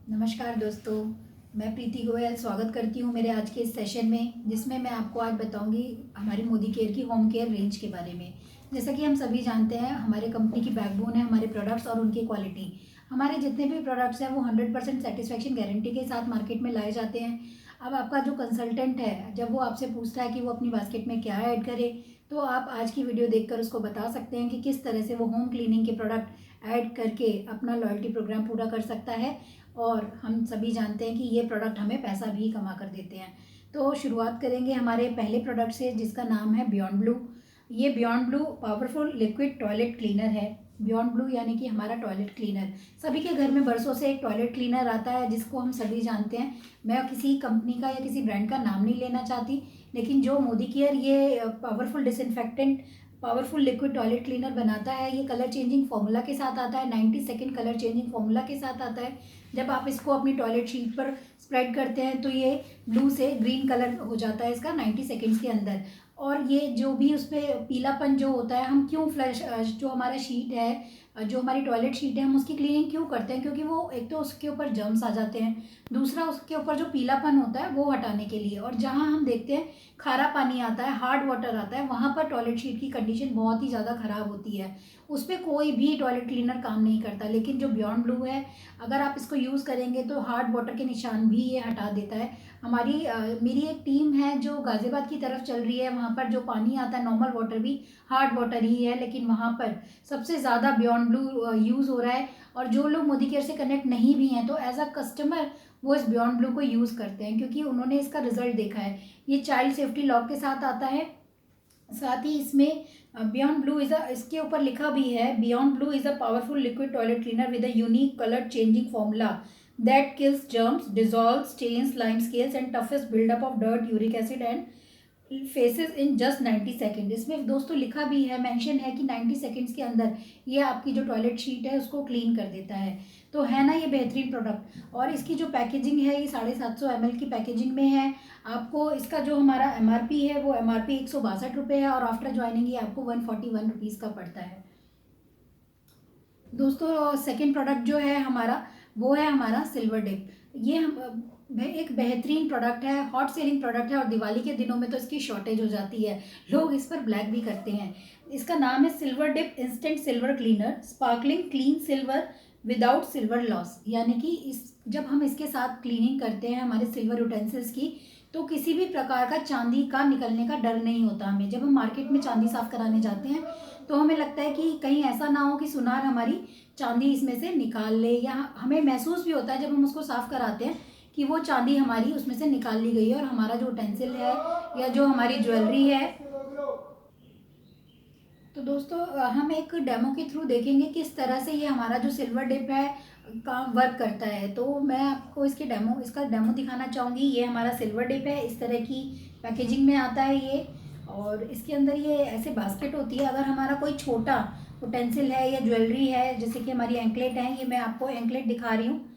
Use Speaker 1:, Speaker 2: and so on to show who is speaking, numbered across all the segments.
Speaker 1: नमस्कार दोस्तों, मैं प्रीति गोयल स्वागत करती हूँ मेरे आज के इस सेशन में, जिसमें मैं आपको आज बताऊँगी हमारी मोदी केयर की होम केयर रेंज के बारे में। जैसा कि हम सभी जानते हैं, हमारे कंपनी की बैकबोन है हमारे प्रोडक्ट्स और उनकी क्वालिटी। हमारे जितने भी प्रोडक्ट्स हैं वो 100% सेटिस्फेक्शन गारंटी के साथ मार्केट में लाए जाते हैं। अब आपका जो कंसल्टेंट है, जब वो आपसे पूछता है कि वो अपनी बास्केट में क्या ऐड करे, तो आप आज की वीडियो देखकर उसको बता सकते हैं कि किस तरह से वो होम क्लीनिंग के प्रोडक्ट ऐड करके अपना लॉयल्टी प्रोग्राम पूरा कर सकता है। और हम सभी जानते हैं कि ये प्रोडक्ट हमें पैसा भी कमा कर देते हैं। तो शुरुआत करेंगे हमारे पहले प्रोडक्ट से, जिसका नाम है बियॉन्ड ब्लू। ये beyond blue powerful liquid toilet cleaner है। बियॉन्ड ब्लू यानी कि हमारा टॉयलेट क्लीनर। सभी के घर में बरसों से एक टॉयलेट क्लीनर आता है, जिसको हम सभी जानते हैं। मैं किसी कंपनी का या किसी ब्रांड का नाम नहीं लेना चाहती, लेकिन जो मोदी केयर ये powerful disinfectant powerful liquid toilet cleaner बनाता है, ये कलर चेंजिंग फॉर्मूला के साथ आता है। 90 सेकेंड कलर चेंजिंग फॉर्मूला के साथ आता है। जब आप इसको अपनी टॉयलेट शीट पर स्प्रेड करते हैं तो ये ब्लू से ग्रीन कलर हो जाता है इसका 90 सेकेंड्स के अंदर। और ये जो भी उस पर पीलापन जो होता है, हम क्यों फ्लश जो हमारा शीट है, जो हमारी टॉयलेट शीट है, हम उसकी क्लीनिंग क्यों करते हैं? क्योंकि वो एक तो उसके ऊपर जर्म्स आ जाते हैं, दूसरा उसके ऊपर जो पीलापन होता है वो हटाने के लिए। और जहाँ हम देखते हैं खारा पानी आता है, हार्ड वाटर आता है, वहाँ पर टॉयलेट शीट की कंडीशन बहुत ही ज़्यादा ख़राब होती है। उस पर कोई भी टॉयलेट क्लीनर काम नहीं करता। लेकिन जो बियॉन्ड ब्लू है, अगर आप इसको यूज़ करेंगे तो हार्ड वाटर के निशान भी ये हटा देता है। मेरी एक टीम है जो गाज़ियाबाद की तरफ चल रही है। वहाँ पर जो पानी आता है, नॉर्मल वाटर भी हार्ड वाटर ही है, लेकिन वहाँ पर सबसे ज़्यादा बियॉन्ड ब्लू यूज़ हो रहा है। और जो लोग मोदी केयर से कनेक्ट नहीं भी हैं, तो एज अ कस्टमर वो इस बियॉन्ड ब्लू को यूज़ करते हैं, क्योंकि उन्होंने इसका रिजल्ट देखा है। ये चाइल्ड सेफ्टी लॉक के साथ आता है। साथ ही इसमें बियॉन्ड ब्लू इज अ, इसके ऊपर लिखा भी है, beyond blue is a powerful liquid toilet cleaner with a unique colour changing formula that kills germs, dissolve stains, lime scales and toughest buildup of dirt, uric acid and faeces in just 90 second. इसमें दोस्तों लिखा भी है, mention है कि 90 seconds के अंदर ये आपकी जो टॉयलेट शीट है उसको क्लीन कर देता है। तो है ना ये बेहतरीन प्रोडक्ट। और इसकी जो पैकेजिंग है, ये 750 ml की पैकेजिंग में है। आपको इसका जो हमारा MRP है वो MRP 162 है, और आफ्टर ज्वाइनिंग ये आपको 141 रुपीज़ का पड़ता है। दोस्तों सेकंड प्रोडक्ट जो है हमारा, वो है हमारा सिल्वर डिप। ये एक बेहतरीन प्रोडक्ट है, हॉट सेलिंग प्रोडक्ट है, और दिवाली के दिनों में तो इसकी शॉर्टेज हो जाती है, लोग इस पर ब्लैक भी करते हैं। इसका नाम है silver dip instant silver cleaner, sparkling clean silver without silver loss. यानी कि इस जब हम इसके साथ क्लीनिंग करते हैं हमारे सिल्वर यूटेंसिल्स की, तो किसी भी प्रकार का चांदी का निकलने का डर नहीं होता हमें। जब हम मार्केट में चांदी साफ कराने जाते हैं तो हमें लगता है कि कहीं ऐसा ना हो कि सुनार हमारी चांदी इसमें से निकाल ले, या हमें महसूस भी होता है जब हम उसको साफ कराते हैं कि वो चांदी हमारी उसमें से निकाल ली गई है, और हमारा जो यूटेंसिल है या जो हमारी ज्वेलरी है। तो दोस्तों हम एक डेमो के थ्रू देखेंगे किस तरह से ये हमारा जो सिल्वर डिप है काम वर्क करता है। तो मैं आपको इसका डेमो दिखाना चाहूँगी। ये हमारा सिल्वर डिप है, इस तरह की पैकेजिंग में आता है ये। और इसके अंदर ये ऐसे बास्केट होती है। अगर हमारा कोई छोटा उटेंसिल है या ज्वेलरी है, जैसे कि हमारी एंकलेट है, ये मैं आपको एंकलेट दिखा रही हूँ।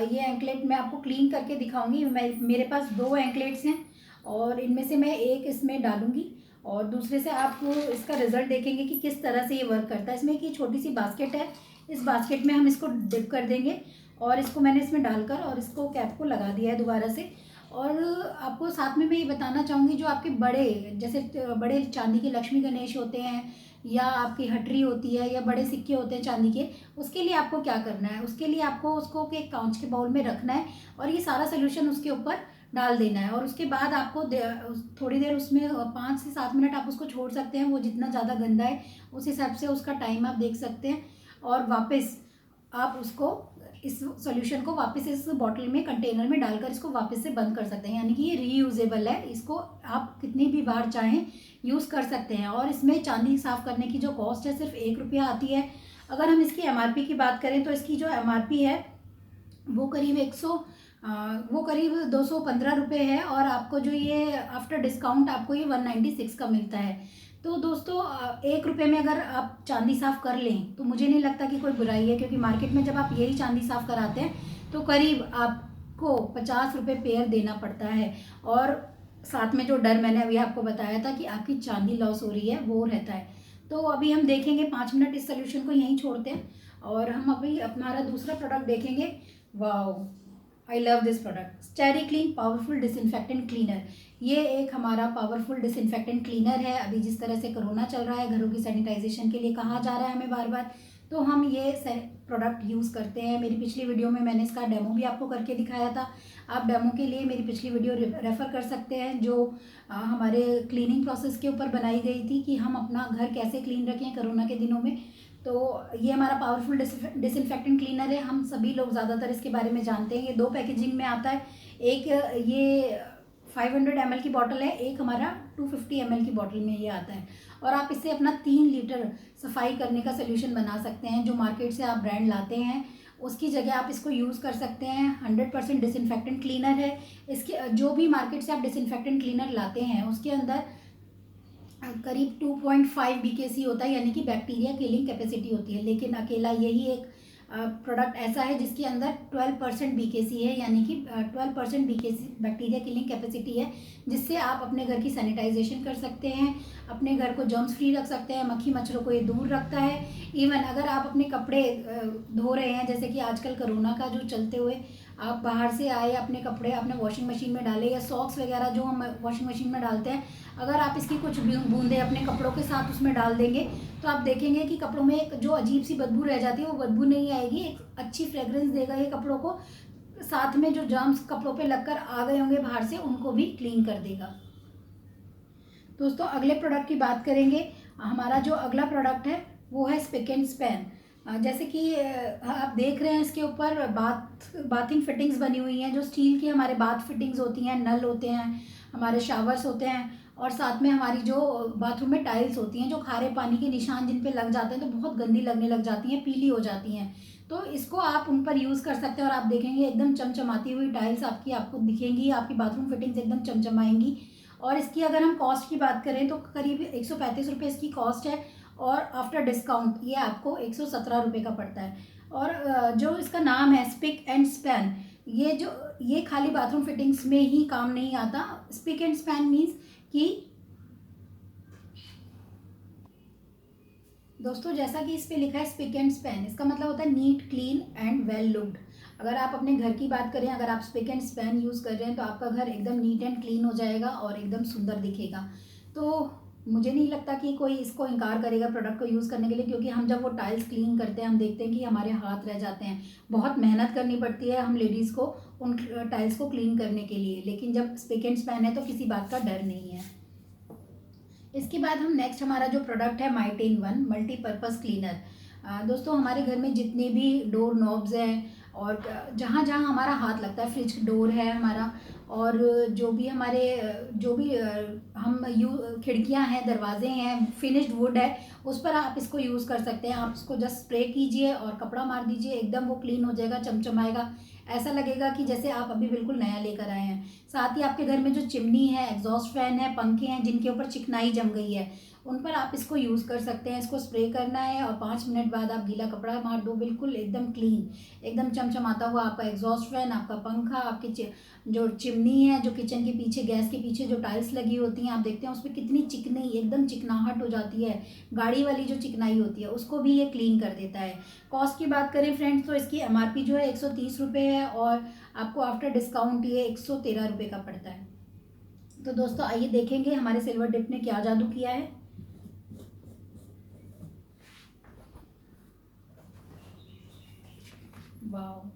Speaker 1: ये एंकलेट मैं आपको क्लीन करके दिखाऊंगी। मेरे पास 2 एंकलेट्स हैं, और इनमें से मैं एक इसमें डालूंगी, और दूसरे से आप इसका रिजल्ट देखेंगे कि किस तरह से ये वर्क करता है। इसमें एक छोटी सी बास्केट है, इस बास्केट में हम इसको डिप कर देंगे, और इसको मैंने इसमें डालकर और इसको कैप को लगा दिया है दोबारा से। और आपको साथ में मैं ये बताना चाहूँगी, जो आपके जैसे बड़े चांदी के लक्ष्मी गणेश होते हैं, या आपकी हटरी होती है, या बड़े सिक्के होते हैं चांदी के, उसके लिए आपको क्या करना है? उसके लिए आपको उसको एक कांच के बाउल में रखना है, और ये सारा सोल्यूशन उसके ऊपर डाल देना है। और उसके बाद आपको थोड़ी देर उसमें 5 से 7 मिनट आप उसको छोड़ सकते हैं। वो जितना ज़्यादा गंदा है उस हिसाब से उसका टाइम आप देख सकते हैं। और वापस आप उसको इस सॉल्यूशन को वापस इस बॉटल में कंटेनर में डालकर इसको वापस से बंद कर सकते हैं। यानी कि ये रीयूजेबल है, इसको आप कितनी भी बार चाहें यूज़ कर सकते हैं। और इसमें चांदी साफ़ करने की जो कॉस्ट है सिर्फ 1 रुपया आती है। अगर हम इसकी MRP की बात करें तो इसकी जो MRP है वो करीब 215 रुपये है, और आपको जो ये आफ्टर डिस्काउंट आपको ये 196 का मिलता है। तो दोस्तों 1 रुपये में अगर आप चांदी साफ़ कर लें तो मुझे नहीं लगता कि कोई बुराई है, क्योंकि मार्केट में जब आप यही चांदी साफ़ कराते हैं तो करीब आपको 50 रुपये पेयर देना पड़ता है। और साथ में जो डर मैंने अभी आपको बताया था कि आपकी चांदी लॉस हो रही है, वो रहता है। तो अभी हम देखेंगे 5 मिनट इस सोल्यूशन को यहीं छोड़ते हैं, और हम अभी हमारा दूसरा प्रोडक्ट देखेंगे। Wow, I love this product, स्टेरी clean powerful disinfectant cleaner. ये एक हमारा पावरफुल डिसइंफेक्टेंट क्लीनर है। अभी जिस तरह से कोरोना चल रहा है, घरों की सैनिटाइजेशन के लिए कहा जा रहा है हमें बार बार, तो हम ये प्रोडक्ट यूज़ करते हैं। मेरी पिछली वीडियो में मैंने इसका डेमो भी आपको करके दिखाया था। आप डेमो के लिए मेरी पिछली वीडियो रेफ़र कर सकते हैं, जो हमारे क्लीनिंग प्रोसेस के ऊपर बनाई गई थी कि हम अपना घर कैसे क्लीन रखें कोरोना के दिनों में। तो ये हमारा पावरफुल डिसइंफेक्टेंट क्लीनर है। हम सभी लोग ज़्यादातर इसके बारे में जानते हैं। ये 2 पैकेजिंग में आता है। एक ये 500 ml की बॉटल है, एक हमारा 250 ml की बॉटल में ये आता है। और आप इससे अपना 3 लीटर सफाई करने का सोल्यूशन बना सकते हैं। जो मार्केट से आप ब्रांड लाते हैं उसकी जगह आप इसको यूज़ कर सकते हैं। 100% डिसइंफेक्टेंट क्लीनर है। इसके जो भी मार्केट से आप डिसइंफेक्टेंट क्लीनर लाते हैं उसके अंदर करीब 2.5 BKC होता है, यानी कि बैक्टीरिया किलिंग कैपेसिटी होती है। लेकिन अकेला यही एक प्रोडक्ट ऐसा है जिसके अंदर 12% BKC है, यानी कि 12% BKC बैक्टीरिया किलिंग कैपेसिटी है, जिससे आप अपने घर की सैनिटाइजेशन कर सकते हैं, अपने घर को जर्म्स फ्री रख सकते हैं, मक्खी मच्छरों को ये दूर रखता है। इवन अगर आप अपने कपड़े धो रहे हैं, जैसे कि आजकल कोरोना का जो चलते हुए आप बाहर से आए, अपने कपड़े अपने वॉशिंग मशीन में डालें, या सॉक्स वगैरह जो हम वॉशिंग मशीन में डालते हैं, अगर आप इसकी कुछ बूंदें अपने कपड़ों के साथ उसमें डाल देंगे तो आप देखेंगे कि कपड़ों में एक जो अजीब सी बदबू रह जाती है वो बदबू नहीं आएगी, एक अच्छी फ्रेग्रेंस देगा ये कपड़ों को। साथ में जो जर्म्स कपड़ों पे लगकर आ गए होंगे बाहर से, उनको भी क्लीन कर देगा। दोस्तों, अगले प्रोडक्ट की बात करेंगे। हमारा जो अगला प्रोडक्ट है वो है स्पिक एंड स्पैन। जैसे कि आप देख रहे हैं इसके ऊपर बाथिंग फिटिंग्स बनी हुई हैं, जो स्टील की हमारे बाथ फिटिंग्स होती हैं, नल होते हैं, हमारे शावर्स होते हैं, और साथ में हमारी जो बाथरूम में टाइल्स होती हैं, जो खारे पानी के निशान जिन पे लग जाते हैं तो बहुत गंदी लगने लग जाती हैं, पीली हो जाती हैं। तो इसको आप उन पर यूज़ कर सकते हैं और आप देखेंगे एकदम चमचमाती हुई टाइल्स आपको दिखेंगी, आपकी बाथरूम फिटिंग्स एकदम चमचमाएंगी। और इसकी अगर हम कॉस्ट की बात करें तो करीब 135 रुपये इसकी कॉस्ट है, और आफ्टर डिस्काउंट ये आपको 117 रुपये का पड़ता है। और जो इसका नाम है स्पिक एंड स्पैन, ये खाली बाथरूम फिटिंग्स में ही काम नहीं आता। स्पिक एंड स्पैन मीन्स कि दोस्तों, जैसा कि इस पे लिखा है स्पिक एंड स्पैन, इसका मतलब होता है neat, clean and well looked. अगर आप अपने घर की बात करें, अगर आप स्पिक एंड स्पैन यूज़ कर रहे हैं तो आपका घर एकदम नीट एंड क्लीन हो जाएगा और एकदम सुंदर दिखेगा। तो मुझे नहीं लगता कि कोई इसको इनकार करेगा प्रोडक्ट को यूज़ करने के लिए, क्योंकि हम जब वो टाइल्स क्लीन करते हैं हम देखते हैं कि हमारे हाथ रह जाते हैं। बहुत मेहनत करनी पड़ती है हम लेडीज़ को उन टाइल्स को क्लीन करने के लिए, लेकिन जब स्पिक एंड स्पैन है तो किसी बात का डर नहीं है। इसके बाद हम नेक्स्ट हमारा जो प्रोडक्ट है माइटेन 1 मल्टीपर्पज़ क्लीनर। दोस्तों, हमारे घर में जितने भी डोर नॉब्स हैं और जहाँ जहाँ हमारा हाथ लगता है, फ्रिज डोर है हमारा, और जो भी हम खिड़कियाँ हैं, दरवाजे हैं, फिनिश्ड वुड है, उस पर आप इसको यूज़ कर सकते हैं। आप इसको जस्ट स्प्रे कीजिए और कपड़ा मार दीजिए, एकदम वो क्लीन हो जाएगा, चमचमाएगा, ऐसा लगेगा कि जैसे आप अभी बिल्कुल नया लेकर आए हैं। साथ ही आपके घर में जो चिमनी है, एग्जॉस्ट फैन है, पंखे हैं जिनके ऊपर चिकनाई जम गई है, उन पर आप इसको यूज़ कर सकते हैं। इसको स्प्रे करना है और 5 मिनट बाद आप गीला कपड़ा मार दो, बिल्कुल एकदम क्लीन, एकदम चमचमाता हुआ आपका एग्जॉस्ट फैन, आपका पंखा, आपकी जो चिमनी है, जो किचन के पीछे, गैस के पीछे जो टाइल्स लगी होती हैं, आप देखते हैं उस पर कितनी चिकनी, एकदम चिकनाहट हो जाती है, गाड़ी वाली जो चिकनाई होती है उसको भी ये क्लीन कर देता है। कॉस्ट की बात करें फ्रेंड्स तो इसकी MRP जो है 130 रुपये है, और आपको आफ्टर डिस्काउंट ये 113 रुपये का पड़ता है। तो दोस्तों, आइए देखेंगे हमारे सिल्वर डिप ने क्या जादू किया है। वाह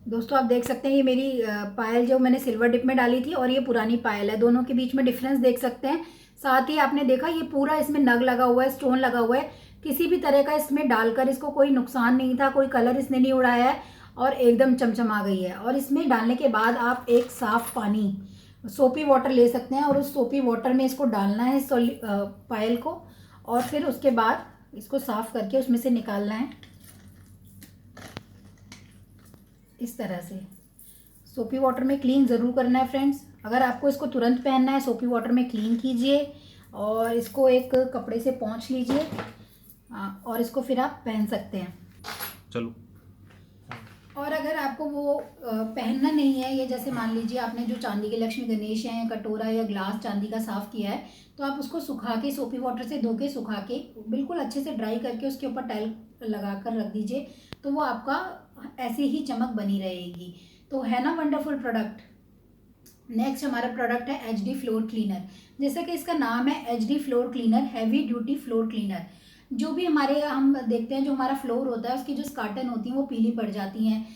Speaker 1: दोस्तों, आप देख सकते हैं ये मेरी पायल जो मैंने सिल्वर डिप में डाली थी और ये पुरानी पायल है, दोनों के बीच में डिफरेंस देख सकते हैं। साथ ही आपने देखा ये पूरा इसमें नग लगा हुआ है, स्टोन लगा हुआ है, किसी भी तरह का इसमें डालकर इसको कोई नुकसान नहीं था, कोई कलर इसने नहीं उड़ाया है, और एकदम चमचमा गई है। और इसमें डालने के बाद आप एक साफ पानी, सोपी वाटर ले सकते हैं, और उस सोपी वाटर में इसको डालना है पायल को, और फिर उसके बाद इसको साफ करके उसमें से निकालना है इस तरह से। सोपी वाटर में क्लीन ज़रूर करना है फ्रेंड्स। अगर आपको इसको तुरंत पहनना है, सोपी वाटर में क्लीन कीजिए और इसको एक कपड़े से पोंछ लीजिए, और इसको फिर आप पहन सकते हैं। चलो। और अगर आपको वो पहनना नहीं है, ये जैसे मान लीजिए आपने जो चांदी के लक्ष्मी गणेश हैं, कटोरा या ग्लास चांदी का साफ़ किया है, तो आप उसको सुखा के, सोपी वाटर से धो के, सुखा के बिल्कुल अच्छे से ड्राई करके उसके ऊपर टाइल लगा कर रख दीजिए, तो वो आपका ऐसे ही चमक बनी रहेगी। तो है ना वंडरफुल प्रोडक्ट। नेक्स्ट हमारा प्रोडक्ट है एच डी फ्लोर क्लीनर। जैसा कि इसका नाम है H D floor cleaner, heavy duty floor cleaner. जो भी हमारे हम देखते हैं जो हमारा फ्लोर होता है उसकी जो स्कार्टन होती हैं वो पीली पड़ जाती हैं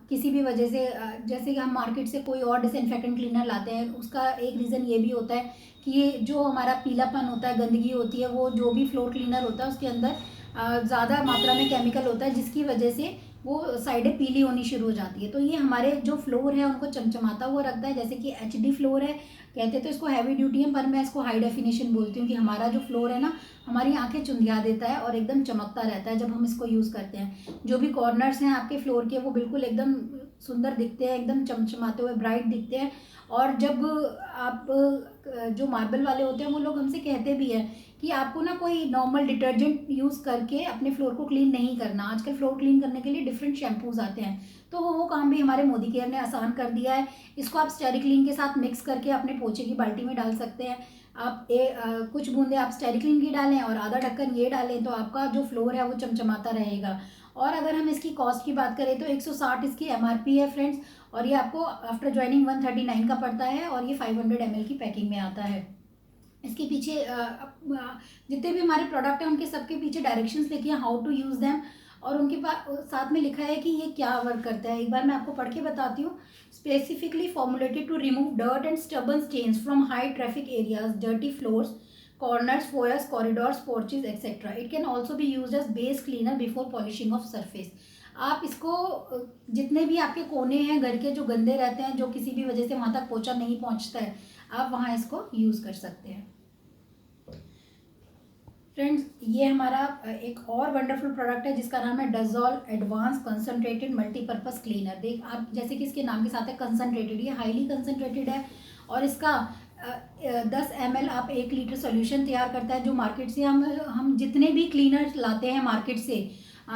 Speaker 1: किसी भी वजह से। जैसे कि हम मार्केट से कोई और डिसइंफेक्टेंट क्लीनर लाते हैं, उसका एक रीज़न ये भी होता है कि ये जो हमारा पीलापन होता है, गंदगी होती है, वो जो भी फ्लोर क्लीनर होता है उसके अंदर ज़्यादा मात्रा में केमिकल होता है, जिसकी वजह से वो साइडें पीली होनी शुरू हो जाती है। तो ये हमारे जो फ्लोर है उनको चमचमाता हुआ रखता है। जैसे कि एच डी फ्लोर है, कहते तो इसको हैवी ड्यूटी है, पर मैं इसको हाई डेफिनेशन बोलती हूँ कि हमारा जो फ्लोर है ना, हमारी आंखें चुंधिया देता है और एकदम चमकता रहता है जब हम इसको यूज़ करते हैं। जो भी कॉर्नर्स हैं आपके फ्लोर के वो बिल्कुल एकदम सुंदर दिखते हैं, एकदम चमचमाते हुए ब्राइट दिखते हैं। और जब आप जो मार्बल वाले होते हैं वो लोग हमसे कहते भी हैं कि आपको ना कोई नॉर्मल डिटर्जेंट यूज़ करके अपने फ्लोर को क्लीन नहीं करना। आजकल फ्लोर क्लीन करने के लिए डिफरेंट शैम्पूज आते हैं, तो वो काम भी हमारे मोदी केयर ने आसान कर दिया है। इसको आप स्टेरिक्लीन के साथ मिक्स करके अपने पोछे की बाल्टी में डाल सकते हैं। आप कुछ बूंदे आप स्टेरिक्लीन की डालें और आधा ढक्कन ये डालें, तो आपका जो फ्लोर है वो चमचमाता रहेगा। और अगर हम इसकी कॉस्ट की बात करें तो 160 इसकी MRP है फ्रेंड्स, और ये आपको आफ्टर ज्वाइनिंग 139 का पड़ता है, और ये 500 ml की पैकिंग में आता है। इसके पीछे जितने भी हमारे प्रोडक्ट हैं उनके सबके पीछे डायरेक्शंस लिखी हैं, हाउ टू यूज़ देम, और उनके साथ में लिखा है कि ये क्या वर्क करता है। एक बार मैं आपको पढ़ के बताती हूँ। Specifically formulated to remove dirt and stubborn stains from high traffic areas, dirty floors, corners, foyers, corridors, porches, etc. It can also be used as base cleaner before polishing of surface. आप इसको जितने भी आपके कोने हैं घर के जो गंदे रहते हैं, जो किसी भी वजह से वहाँ तक पोछा नहीं पहुँचता है, आप वहाँ इसको यूज़ कर सकते हैं। फ्रेंड्स, ये हमारा एक और वंडरफुल प्रोडक्ट है जिसका नाम है डजॉल एडवांस कंसनट्रेटेड मल्टीपर्पज़ क्लीनर। देख आप, जैसे कि इसके नाम के साथ है कंसनट्रेटेड, ये हाईली कंसनट्रेटेड है और इसका 10 ml आप 1 लीटर सोल्यूशन तैयार करता है। जो मार्केट से हम जितने भी क्लीनर लाते हैं मार्केट से,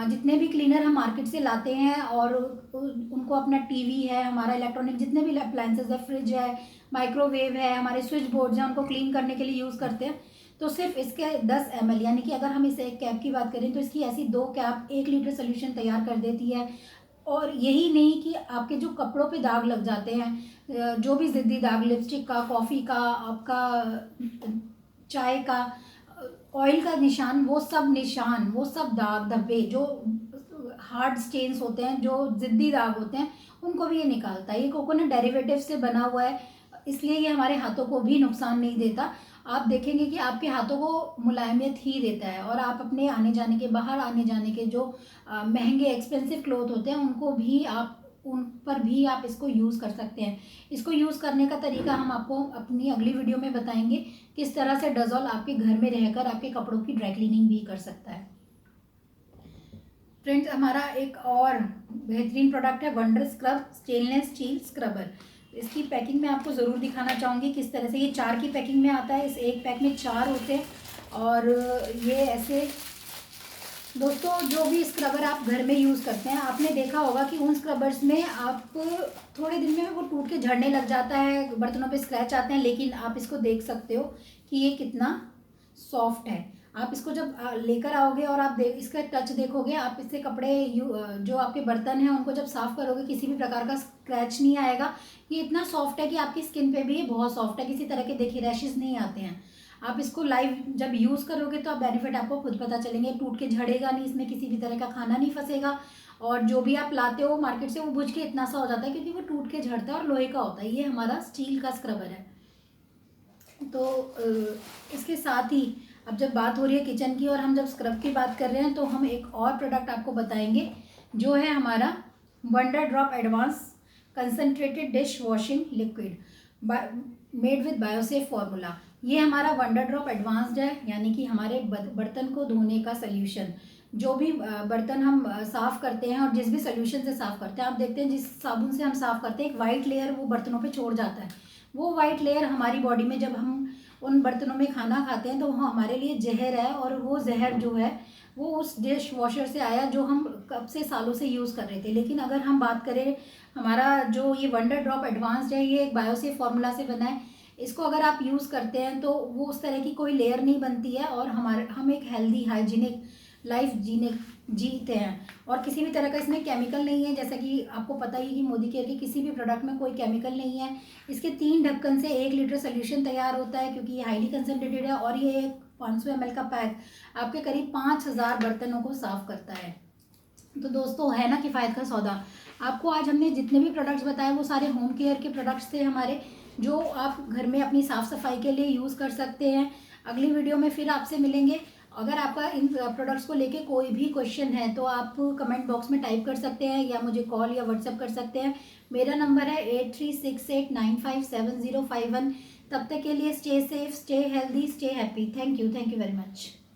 Speaker 1: जितने भी क्लीनर हम मार्केट से लाते हैं और उनको अपना टीवी है, हमारा इलेक्ट्रॉनिक जितने भी अप्लायंसेज है, फ्रिज है, माइक्रोवेव है, हमारे स्विच बोर्ड्स हैं, उनको क्लीन करने के लिए यूज़ करते हैं। तो सिर्फ इसके 10 ml, यानी कि अगर हम इस एक कैप की बात करें तो इसकी ऐसी 2 कैप 1 लीटर सोल्यूशन तैयार कर देती है। और यही नहीं कि आपके जो कपड़ों पे दाग लग जाते हैं, जो भी ज़िद्दी दाग, लिपस्टिक का, कॉफ़ी का, आपका चाय का, ऑयल का निशान, वो सब दाग धब्बे, जो हार्ड स्टेन्स होते हैं, जो ज़िद्दी दाग होते हैं, उनको भी ये निकालता है। ये कोकोनट डेरिवेटिव से बना हुआ है, इसलिए ये हमारे हाथों को भी नुकसान नहीं देता। आप देखेंगे कि आपके हाथों को मुलायमियत ही देता है, और आप अपने आने जाने के, बाहर आने जाने के जो महंगे एक्सपेंसिव क्लोथ होते हैं उन पर भी आप इसको यूज़ कर सकते हैं। इसको यूज़ करने का तरीका हम आपको अपनी अगली वीडियो में बताएंगे, किस तरह से डजॉल आपके घर में रहकर आपके कपड़ों की ड्राई क्लीनिंग भी कर सकता है। फ्रेंड्स, हमारा एक और बेहतरीन प्रोडक्ट है wonder scrub stainless steel scrubber. इसकी पैकिंग मैं आपको ज़रूर दिखाना चाहूँगी किस तरह से। ये 4 की पैकिंग में आता है, इस एक पैक में 4 होते हैं। और ये ऐसे दोस्तों, जो भी स्क्रबर आप घर में यूज़ करते हैं, आपने देखा होगा कि उन स्क्रबर्स में आप थोड़े दिन में वो टूट के झड़ने लग जाता है, बर्तनों पे स्क्रैच आते हैं, लेकिन आप इसको देख सकते हो कि ये कितना सॉफ्ट है। आप इसको जब लेकर आओगे और आप इसका टच देखोगे, आप इससे कपड़े जो आपके बर्तन हैं उनको जब साफ़ करोगे, किसी भी प्रकार का स्क्रैच नहीं आएगा। ये इतना सॉफ्ट है कि आपकी स्किन पे भी ये बहुत सॉफ्ट है, किसी तरह के देखिए रैशेस नहीं आते हैं। आप इसको लाइव जब यूज़ करोगे तो आप बेनिफिट आपको खुद पता चलेंगे। टूट के झड़ेगा नहीं, इसमें किसी भी तरह का खाना नहीं फंसेगा, और जो भी आप लाते हो मार्केट से वो बुझ के इतना सा हो जाता है क्योंकि वो टूट के झड़ता है और लोहे का होता है। ये हमारा स्टील का स्क्रबर है। तो इसके साथ ही अब जब बात हो रही है किचन की और हम जब स्क्रब की बात कर रहे हैं, तो हम एक और प्रोडक्ट आपको बताएंगे जो है हमारा wonder drop advance concentrated dish washing liquid made with बायोसेफ formula. ये हमारा वंडर ड्रॉप एडवांस्ड है, यानी कि हमारे बर्तन को धोने का सल्यूशन। जो भी बर्तन हम साफ़ करते हैं और जिस भी सोल्यूशन से साफ़ करते हैं, आप देखते हैं जिस साबुन से हम साफ़ करते हैं एक वाइट लेयर वो बर्तनों पे छोड़ जाता है। वो वाइट लेयर हमारी बॉडी में जब हम उन बर्तनों में खाना खाते हैं तो वो हमारे लिए जहर है, और वो जहर जो है वो उस डिश वॉशर से आया जो हम कब से सालों से यूज़ कर रहे थे। लेकिन अगर हम बात करें, हमारा जो ये वंडर ड्रॉप एडवांस्ड है, ये एक बायोसेफ फार्मूला से बना है। इसको अगर आप यूज़ करते हैं तो वो उस तरह की कोई लेयर नहीं बनती है, और हम एक हेल्दी हाइजीनिक लाइफ जीने जीते हैं। और किसी भी तरह का इसमें केमिकल नहीं है, जैसा कि आपको पता ही है कि मोदी केयर के किसी भी प्रोडक्ट में कोई केमिकल नहीं है। इसके 3 ढक्कन से 1 लीटर सोल्यूशन तैयार होता है, क्योंकि ये हाईली कंसनट्रेटेड है। और ये 500 ml का पैक आपके करीब 5000 बर्तनों को साफ करता है। तो दोस्तों, है ना किफ़ायत का सौदा। आपको आज हमने जितने भी प्रोडक्ट्स बताए वो सारे होम केयर के प्रोडक्ट्स थे हमारे, जो आप घर में अपनी साफ़ सफाई के लिए यूज़ कर सकते हैं। अगली वीडियो में फिर आपसे मिलेंगे। अगर आपका इन प्रोडक्ट्स को लेके कोई भी क्वेश्चन है तो आप कमेंट बॉक्स में टाइप कर सकते हैं, या मुझे कॉल या व्हाट्सएप कर सकते हैं। मेरा नंबर है 8368957051। तब तक के लिए stay safe, stay healthy, stay happy. Thank you very much.